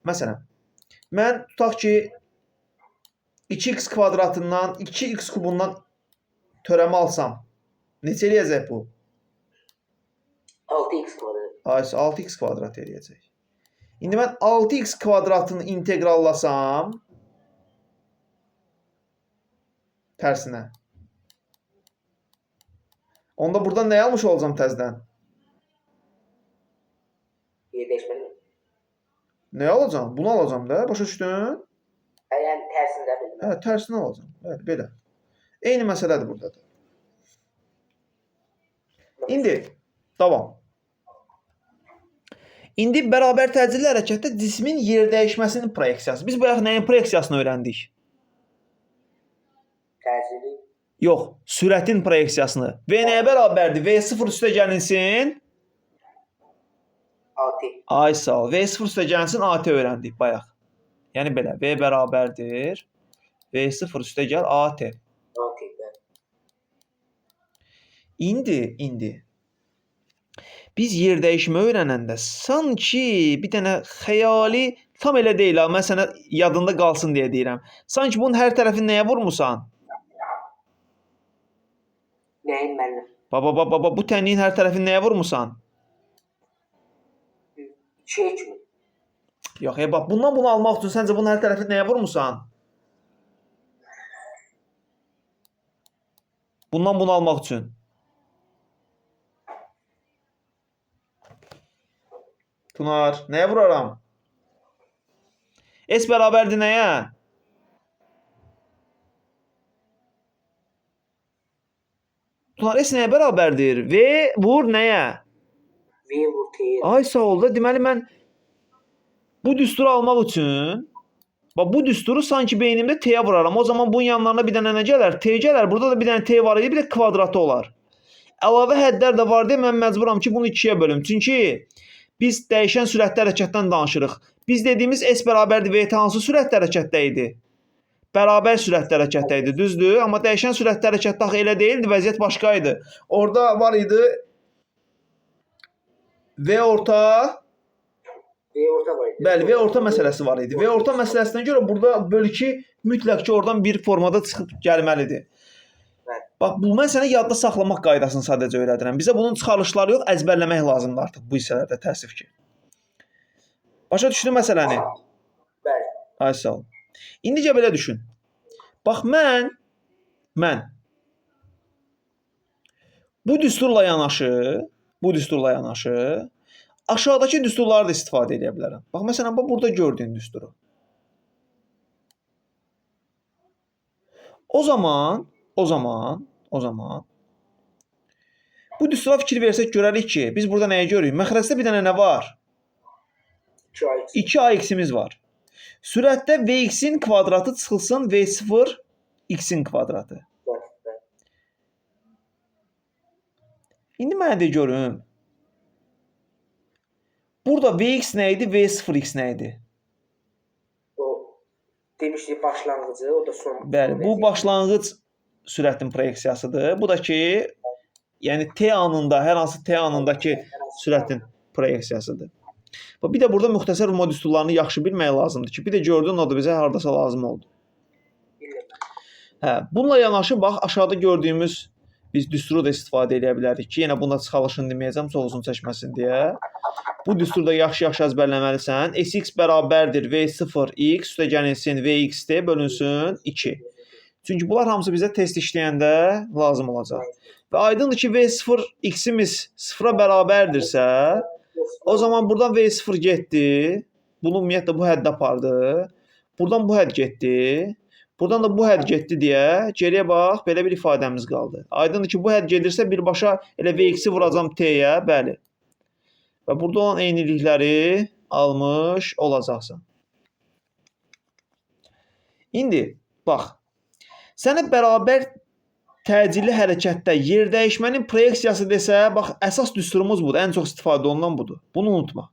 Məsələn, mən tutaq ki, 2x kvadratından 2x kubundan törəmə alsam, neçə eləyəcək bu? 6x kvadrat. Aysa 6x kvadrat eləyəcək. İndi mən 6x kvadratını integrallasam, tərsinə. Onda buradan nə almış olacam təzdən? Yerləşməni. Nə alacam? Bunu alacam da, başa düşdün? Yəni tərsində bilməm. Hə, tərsini alacam. Bəli, belə. Eyni məsələdir burada da. İndi davam. İndi bərabər təcilli hərəkətdə cismin yer dəyişməsinin proyeksiyası. Biz bayaq nəyin proyeksiyasını öyrəndik? Təcili. Yox, sürətin proyeksiyasını. V nəyə bərabərdir? V0 üstə gəlinsin. AT. Ay sağ ol. V0 üstə gəlinsin AT öyrəndik bayaq. Yəni belə. V bərabərdir. V0 üstə gəl AT. AT. İndi biz yer dəyişmə öyrənəndə sanki bir dənə xəyali, tam elə deyil ha, mən sənə yadında qalsın deyə deyirəm. Sanki bunun hər tərəfini nəyə vurmusan? Nəyin mənim? Baba, bu tənliyin hər tərəfini nəyə vurmusan? 2 kimi. Yox, bax bundan bunu almaq üçün səncə bunun hər tərəfi nəyə vurmusan? Bundan bunu almaq üçün. Tunar, nəyə vuraram? S bərabərdir nəyə? Tunar, S nəyə bərabərdir? V vur nəyə? V vur T-yə. Ay sağ ol da. Deməli mən bu düsturu almaq üçün bax bu düsturu sanki beynimdə T-yə vuraram. O zaman bunun yanlarına bir dənə nə gələr? T gələr. Burada da bir dənə T var idi, bir də kvadratı olar. Əlavə həddlər də var deyə mən məcburam ki, bunu 2-yə bölüm. Çünki biz dəyişən sürətli hərəkətdən danışırıq. Biz dediyimiz S bərabərdir V hansı sürətli hərəkətdə idi? Bərabər sürətli hərəkətdə idi, düzdür? Amma dəyişən sürətli hərəkətdə axı elə deyildi, vəziyyət başqa idi. Orada var idi V orta, V orta var idi. bəli, V orta məsələsi var idi. V orta məsələsinə görə burada bölgü mütləq ki, oradan bir formada çıxıb gəlməlidir. Bəli. Bax, bu mən sənə yadda saxlamaq qaydasını sadəcə öyrədirəm. Bizə bunun çıxarılışları yox, əzbərləmək lazımdır artıq bu hissələrdə, təəssüf ki. Başa düşdün məsələni? Bəli. Ay sağ ol. İndicə belə düşün. Bax, mən bu düsturla yanaşı aşağıdakı düsturları da istifadə edə bilərəm. Bax, məsələn, burada gördüyün düsturu. O zaman bu düstura fikir versək görərik ki, biz burada nəyi görürük? Məxrəcdə bir dənə nə var? 2x. 2ax-imiz var. Sürətdə vx-in kvadratı çıxılsın v0 x-in kvadratı. Bəli. İndi mənə də görüm. Burada vx nə idi, v0x nə idi? O demişdik başlanğıcı, o da son. Bəli, bu başlanğıc sürətin proyeksiyasıdır. Bu da ki, yəni t anında, hər hansı t anındakı sürətin proyeksiyasıdır. Bir də burada müxtəsər vurma düsturlarını yaxşı bilmək lazımdır ki, bir də gördün o da bizə hardasa lazım oldu. Hə, bununla yanaşı bax aşağıda gördüyümüz biz düsturu da istifadə edə bilərik ki, yenə bunda çıxalışını deməyəcəm, çox uzun çəkməsin deyə. Bu düsturda yaxşı-yaxşı əzbərləməlisən. Sx bərabərdir v0x üstə gəlinsin vx-də bölünsün 2. Çünki bunlar hamısı bizə test işləyəndə lazım olacaq. Və aydındır ki, v0x-imiz 0-a bərabərdirsə, o zaman buradan v0 getdi. Bunu ümumiyyətlə bu həddə apardı. Buradan bu hədd getdi. Buradan da bu hədd getdi deyə geriyə bax, belə bir ifadəmiz qaldı. Aydındır ki, bu hədd gedirsə birbaşa elə vx-i vuracam t-yə, bəli. Və burada olan eynilikləri almış olacaqsan. İndi bax, sənə bərabər təcilli hərəkətdə yer dəyişmənin proyeksiyası desə, bax, əsas düsturumuz budur, ən çox istifadə olunan budur. Bunu unutma.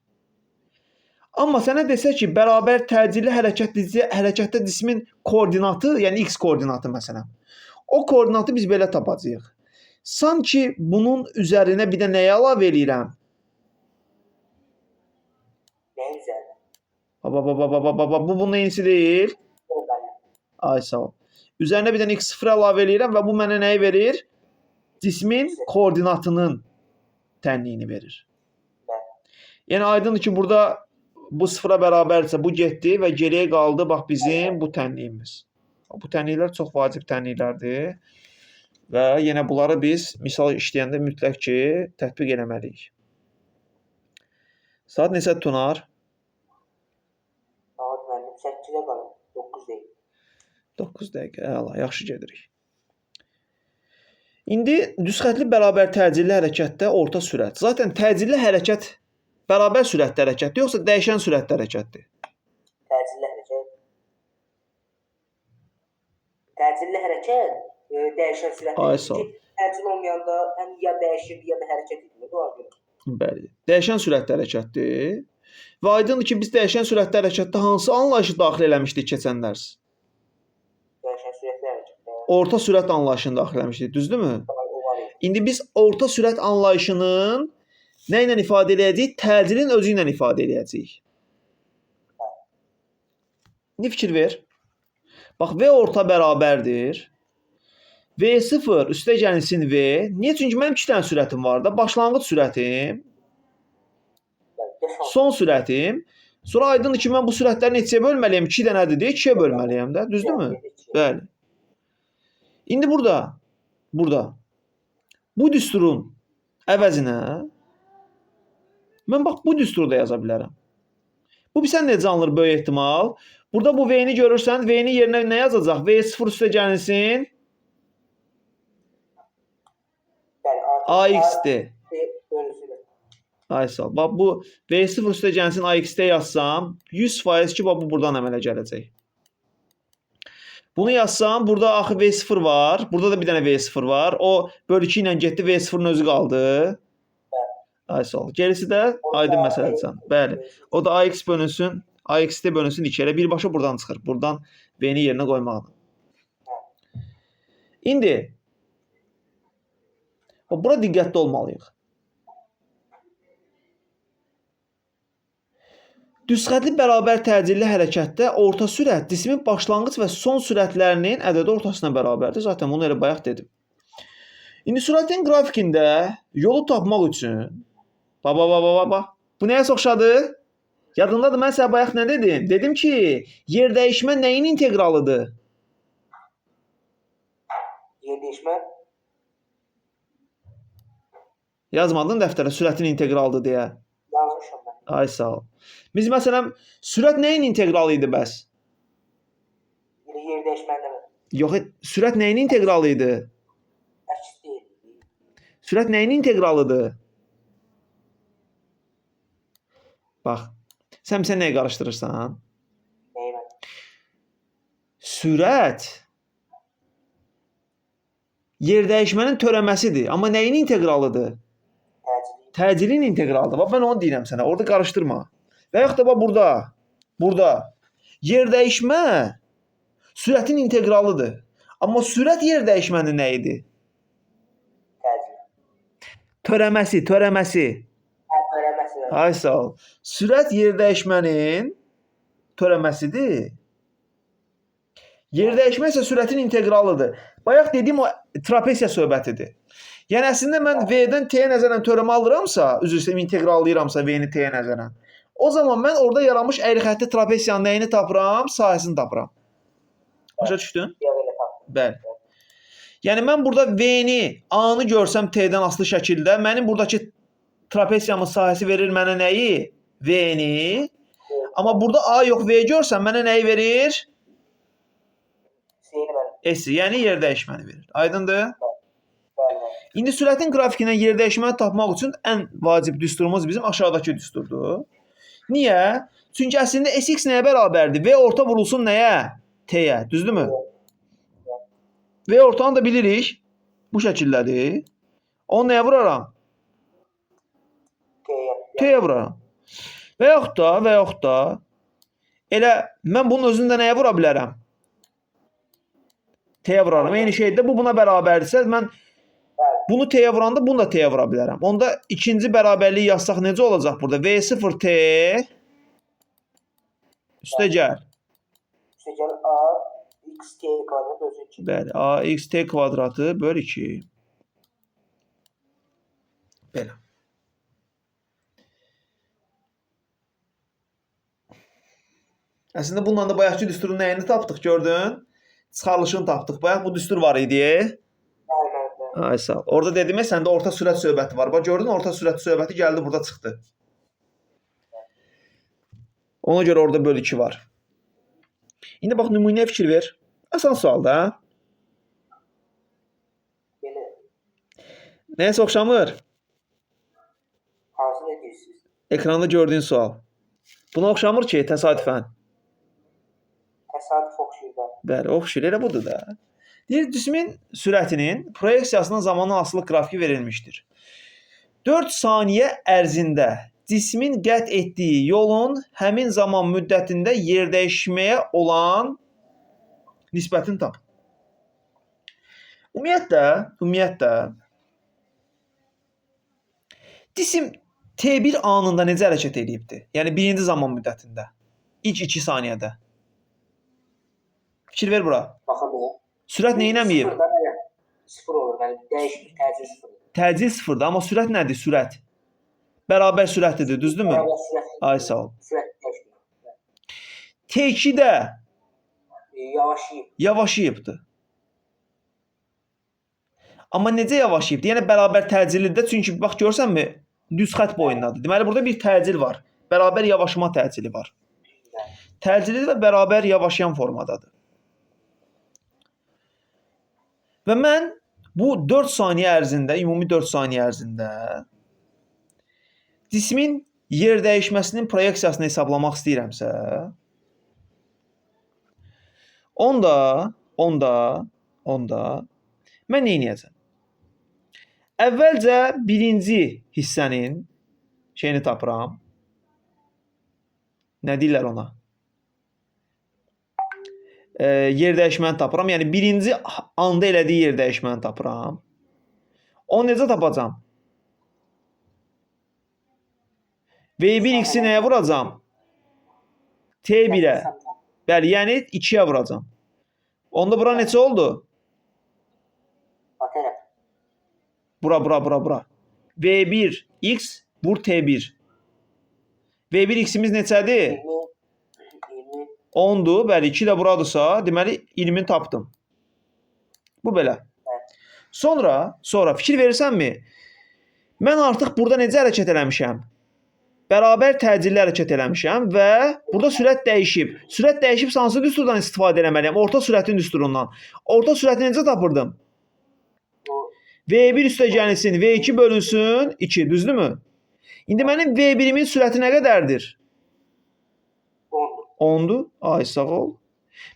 Amma sənə desə ki, bərabər təcilli hərəkətdə cismin koordinatı, yəni x koordinatı məsələn, o koordinatı biz belə tapacağıq. Sanki bunun üzərinə bir də nəyə əlavə eləyirəm? Nəyin üzərinə? Bu bunun eynici deyil. Ay sağ ol. Üzərinə bir dənə x0 əlavə eləyirəm və bu mənə nəyi verir? Cismin koordinatının tənliyini verir. Yəni aydındır ki, burada bu sıfıra bərabərsə bu getdi və geriyə qaldı bax bizim bu tənliyimiz. Bu tənliklər çox vacib tənliklərdir və yenə bunları biz misal işləyəndə mütləq ki, tətbiq eləməliyik. Saat neçə Tunar? Saat mənim 8-ə qalır, 9 deyil. 9 dəqiqə, əla, yaxşı gedirik. İndi düzxətli bərabər təcilli hərəkətdə orta sürət. Zaten təcilli hərəkət bərabər sürətli hərəkətdir, yoxsa dəyişən sürətli hərəkətdir? Təcilli hərəkət. Təcilli hərəkət dəyişən sürətli. Ay sağ ol. Təcil olmayanda həm ya dəyişir, ya da hərəkət edilir. Ona görə. Bəli. Dəyişən sürətli hərəkətdir. Və aydındır ki, biz dəyişən sürətli hərəkətdə hansı anlayışı daxil eləmişdik keçən dərs? Dəyişən sürətli hərəkətdə. Orta sürət anlayışını daxil eləmişdik, düzdürmü? İndi biz orta sürət anlayışının nə ilə ifadə edəcəyik? Təcilin özü ilə ifadə edəcəyik. İndi fikir ver. Bax, V orta bərabərdir. V0 üstə gəlinsin V. Niyə? Çünki mənim 2 dənə sürətim var da. Başlanğıc sürətim, son sürətim. Sonra aydındır ki mən bu sürətləri neçəyə bölməliyəm? 2 dənədir deyə 2-yə bölməliyəm də, düzdürmü? Bəli. İndi burada bu düsturun əvəzinə mən bax bu düsturu da yaza bilərəm. Bu bilsən necə alınır böyük ehtimal? Burada bu V-ni görürsən, V-ni yerinə nə yazacaq? V0 üstə gəlsin AX-dir. Ay sağ ol. Bax bu V0 üstə gəlsin AX-də yazsam 100% ki bax bu buradan əmələ gələcək. Bunu yazsam burada axı V0 var. Burada da bir dənə V0 var. O bölü 2 ilə getdi, V0-ın özü qaldı. Ay sağ ol. Gerisi də aydın məsələdir. Bəli. O da AX bölünsün, AX-də bölünsün 2 ilə. Birbaşa buradan çıxır. Buradan V-ni yerinə qoymaqla. İndi bura diqqətli olmalıyıq. Düzxətli bərabər təcilli hərəkətdə orta sürət cismin başlanğıc və son sürətlərinin ədədi ortasına bərabərdir. Zaten bunu elə bayaq dedim. İndi sürətin qrafikində yolu tapmaq üçün bu nəyə oxşadı? Yadındadır, mən sənə bayaq nə dedim? Dedim ki, yer dəyişmə nəyin integralıdır? Yer dəyişmə Yazmadın dəftərə sürətin integralıdır deyə. yazmışam mən. Ay sağ ol. Biz məsələn sürət nəyin integralı idi bəs? Yer dəyişməndə mi? Yox, sürət nəyin integralı idi? Əks deyil. Sürət nəyin integralıdır? Bax, sən nəyə qarışdırırsan? Nəyi mən? Sürət yer dəyişmənin törəməsidir. Amma nəyin integralıdır? Təcili. Təcilin integralıdır. Bax, mən onu deyirəm sənə. Orada qarışdırma. Və yaxud da bax, burada yer dəyişmə sürətin integralıdır. Amma sürət yer dəyişmənin nə idi? Təcili. Törəməsi. Törəməsi. Ay sağ ol. Sürət yer dəyişmənin törəməsidir. Yer dəyişmə isə sürətin integralıdır. Bayaq dediyim o trapesiya söhbətidir. Yəni əslində mən V-dən T-yə nəzərən törəmə alıramsa, üzr istəyirəm, integrallayıramsa V-ni T-yə nəzərən, o zaman mən orada yaranmış əyri-xəttli trapesiyanın nəyini tapıram? Sahəsini tapıram. Başa düşdün? Yox, elə tapdım. Bəli. Yəni mən burada V-ni, A-nı görsəm T-dən asılı şəkildə, mənim buradakı trapesiyamın sahəsi verir mənə nəyi? V-ni. Amma burada A yox, V görsəm mənə nəyi verir? S-i, yəni yer dəyişməni verir. Aydındır? İndi sürətin qrafikindən yer dəyişməni tapmaq üçün ən vacib düsturumuz bizim aşağıdakı düsturdur. Niyə? Çünki əslində Sx nəyə bərabərdir? V orta vurulsun nəyə? T-yə. Düzdürmü? V ortanı da bilirik. Bu şəkildədir. Onu nəyə vuraram? T-yə vuraram. Və yaxud da elə mən bunun özünü də nəyə vura bilərəm? T-yə vuraram. Eyni şeydə bu buna bərabərdirsə mən bunu T-yə vuranda bunu da T-yə vura bilərəm. Onda ikinci bərabərliyi yazsaq necə olacaq burada? V0T üstə gəl. Üstə gəl A x t kvadrat bölü 2. Bəli, A x t kvadratı bölü 2. Belə. Əslində bununla da bayaqki düsturun nəyini tapdıq, gördün? Çıxarılışını tapdıq. Bayaq bu düstur var idi. Ay sağ ol. Orada dedim ya, səndə orta sürət söhbəti var. Bax gördün, orta sürət söhbəti gəldi, burada çıxdı. Ona görə orada bölü 2 var. İndi bax nümunəyə fikir ver. Asan sualdır, ha? Nəyəsə oxşamır? Hansı nə deyirsiniz? Ekranda gördüyün sual. Buna oxşamır ki, təsadüfən. Təsadüf oxşuyur da. Bəli, oxşuyur. Elə budur da. Deyir, cismin sürətinin proyeksiyasının zamanı asılı qrafiki verilmişdir. 4 saniyə ərzində cismin qət etdiyi yolun həmin zaman müddətində yer dəyişməyə olan nisbətini tapın. Ümumiyyətlə, cisim T1 anında necə hərəkət edibdir? Yəni, birinci zaman müddətində. İlk 2 saniyədə. Fikir ver bura. Baxın bu. Sürət neynəməyib? Sıfır olur, yəni dəyişmir, təcil sıfır. Təcil sıfırdır, amma sürət nədir? Sürət. Bərabər sürətlidir, düzdürmü? Bərabər sürət. Ay sağ ol. Sürət dəyişmir. T2-də Yavaşlayıb. yavaşıyıbdı. Amma necə yavaşıyıbdı? Yəni bərabər təcillidə, çünki bax görsənmi? Düz xətt boyundadır. Deməli burada bir təcil var. Bərabər yavaşma təcili var. Təcili və bərabər yavaşayan formadadır. Və mən bu 4 saniyə ərzində, ümumi 4 saniyə ərzində cismin yer dəyişməsinin proyeksiyasını hesablamaq istəyirəmsə, onda mən nə edəcəm? Əvvəlcə birinci hissənin şeyini tapıram. Nə deyirlər ona? Yer dəyişməni tapıram. Yəni birinci anda elədiyi yer dəyişməni tapıram. Onu necə tapacam? V1x-i nəyə vuracam? T1-ə. Bəli, yəni 2-yə vuracam. Onda bura neçə oldu? Bataraq. Bura. V1x vur T1. V1x-imiz neçədir? 20. 10-dur. Bəli, 2 də buradırsa, deməli 20-ni tapdım. Bu belə. Sonra fikir verirsənmi? Mən artıq burada necə hərəkət eləmişəm? Bərabər təcilli hərəkət eləmişəm və burada sürət dəyişib. Sürət dəyişib hansı düsturdan istifadə eləməliyəm? Orta sürətin düsturundan. Orta sürəti necə tapırdım? V1 üstəgəlsin, V2 bölünsün 2, düzdürmü? İndi mənim V1-imin sürəti nə qədərdir? 10-dur. Ay, sağ ol.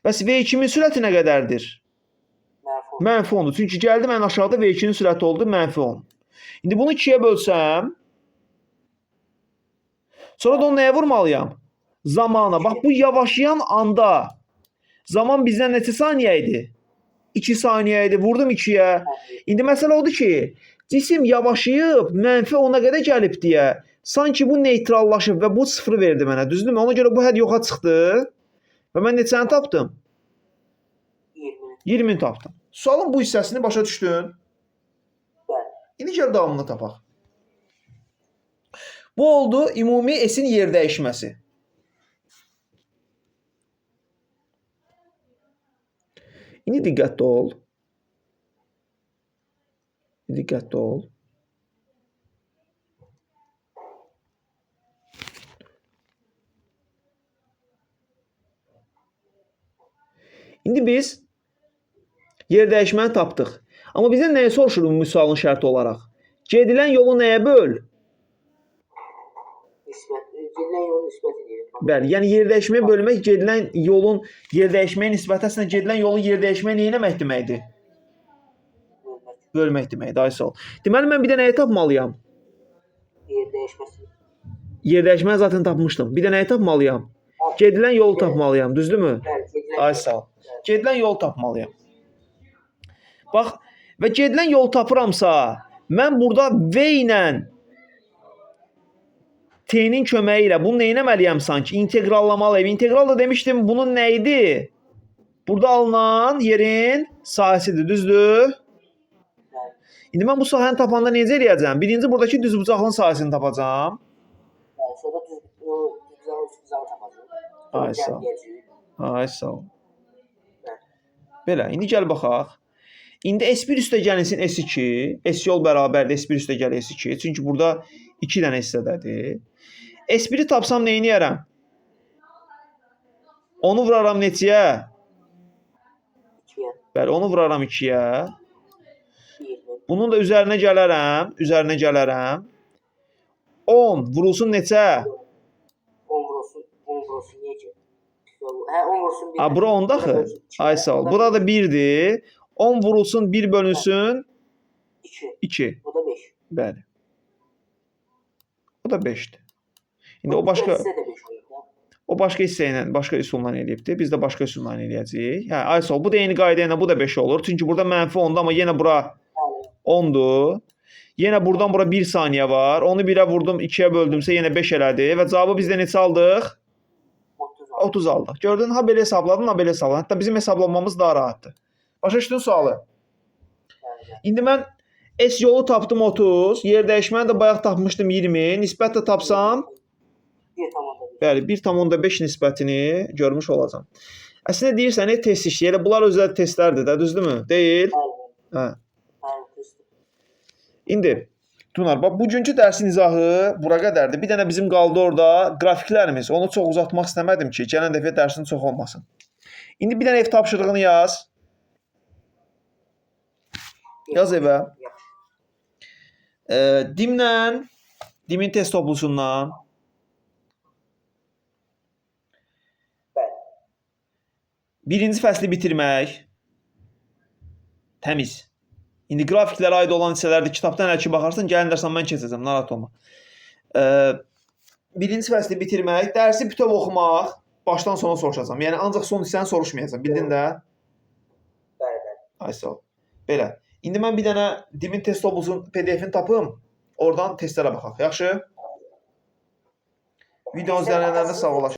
Bəs V2-min sürəti nə qədərdir? Mənfi 10-dur. Çünki gəldi mən aşağıda V2-nin sürəti oldu mənfi 10. İndi bunu 2-yə bölsəm, sonra da onu nəyə vurmalıyam? Zamana. Bax, bu yavaşayan anda zaman bizdən neçə saniyə idi? 2 saniyə idi. Vurdum 2-yə. İndi məsələ odur ki, cisim yavaşayıb mənfi 10-a qədər gəlib deyə sanki bu neytrallaşıb və bu 0 verdi mənə. Düzdürmü? Ona görə bu hədd yoxa çıxdı və mən neçəni tapdım? 20-ni tapdım. Sualın bu hissəsini başa düşdün? İndi gəl davamını tapaq. Bu oldu ümumi S-in yer dəyişməsi. İndi diqqətli ol. İndi biz yer dəyişməni tapdıq. Amma bizdən nəyə soruşur bu sualın şərti olaraq? Gedilən yolu nəyə böl? Gedilən yolun nisbəti deyir. Bəli, yəni yer dəyişməyə bölmək gedilən yolun yer dəyişməyə nisbəti əslində gedilən yolun yer dəyişməyə nə etmək deməkdir? Bölmək deməkdir. Ay sağ ol. Deməli mən bir də nəyi tapmalıyam? Yer dəyişməsi. Yer dəyişməni zaten tapmışdım. Bir də nəyi tapmalıyam? Gedilən yolu tapmalıyam, düzdürmü? Ay sağ ol. Gedilən yolu tapmalıyam. Bax, və gedilən yolu tapıramsa, mən burada V ilə T-nin köməyi ilə bunu nə etməliyəm sanki? İntegrallamalıyım. İntegral da demişdim, bunun nə idi? Burada alınan yerin sahəsidir, düzdür? İndi mən bu sahəni tapanda necə eləyəcəm? Birinci buradakı düzbucaqlının sahəsini tapacağam. Sonra düzbucağı tapacağım. Ay sağ ol. Ay sağ ol. Belə, indi gəl baxaq. İndi S1 üstəgəlsin S2, S yol bərabərdir S1 üstəgəl S2. Çünki burada 2 dənə hissədədir. S1-i tapsam nə edərəm? Onu vuraram neçəyə? 2-yə. Bəli, onu vuraram 2-yə. Bunun da üzərinə gələrəm. 10 vurulsun neçə? 10 vurulsun necə? Hə, 10 vurulsun 1. Ha, bura 10 daxı. Ay sağ ol. Burada da 1-dir. 10 vurulsun 1 bölünsün 2. Bu da 5. Bəli. O da 5-dir. İndi o başqa hissə ilə, başqa üsulla eləyibdir. Biz də başqa üsulla eləyəcəyik. Hə, ay sağ ol. Bu da eyni qayda ilə bu da 5 olur. Çünki burada mənfi 10-dur, amma yenə bura 10-dur. Yenə buradan bura 1 saniyə var. Onu 1-ə vurdum, 2-yə böldümsə yenə 5 elədi və cavabı bizdə neçə aldıq? 30 aldıq. Gördün, ha belə hesabladın, ha belə hesabladın. Hətta bizim hesablamamız daha rahatdır. Başa düşdün sualı? İndi mən S yolu tapdım 30, yer dəyişməni də bayaq tapmışdım 20, nisbət də tapsam 1,1. Bəli, 1,5 nisbətini görmüş olacam. Əslində deyirsən, test işləyir. Elə bunlar özləri testlərdir də, düzdürmü? Deyil? Hə. İndi Tunar, bax bugünkü dərsin izahı bura qədərdir. Bir dənə bizim qaldı orada qrafiklərimiz. Onu çox uzatmaq istəmədim ki, gələn dəfə dərsin çox olmasın. İndi bir dənə ev tapşırığını yaz. Yaz evə. Dimin test toplusundan birinci fəsli bitirmək. Təmiz. İndi qrafiklərə aid olan hissələrdə kitabdan əl ki baxarsan, gəlin dərsən mən keçəcəm, narahat olma. Birinci fəsli bitirmək, dərsi bütöv oxumaq, başdan sona soruşacam. Yəni ancaq son hissəni soruşmayacam, bildin də? Bəli. Ay sağ ol. Belə. İndi mən bir dənə Dimin test toplusunun PDF-ini tapım, oradan testlərə baxaq. Yaxşı? Videonun izləyənlərdə sağ olasın.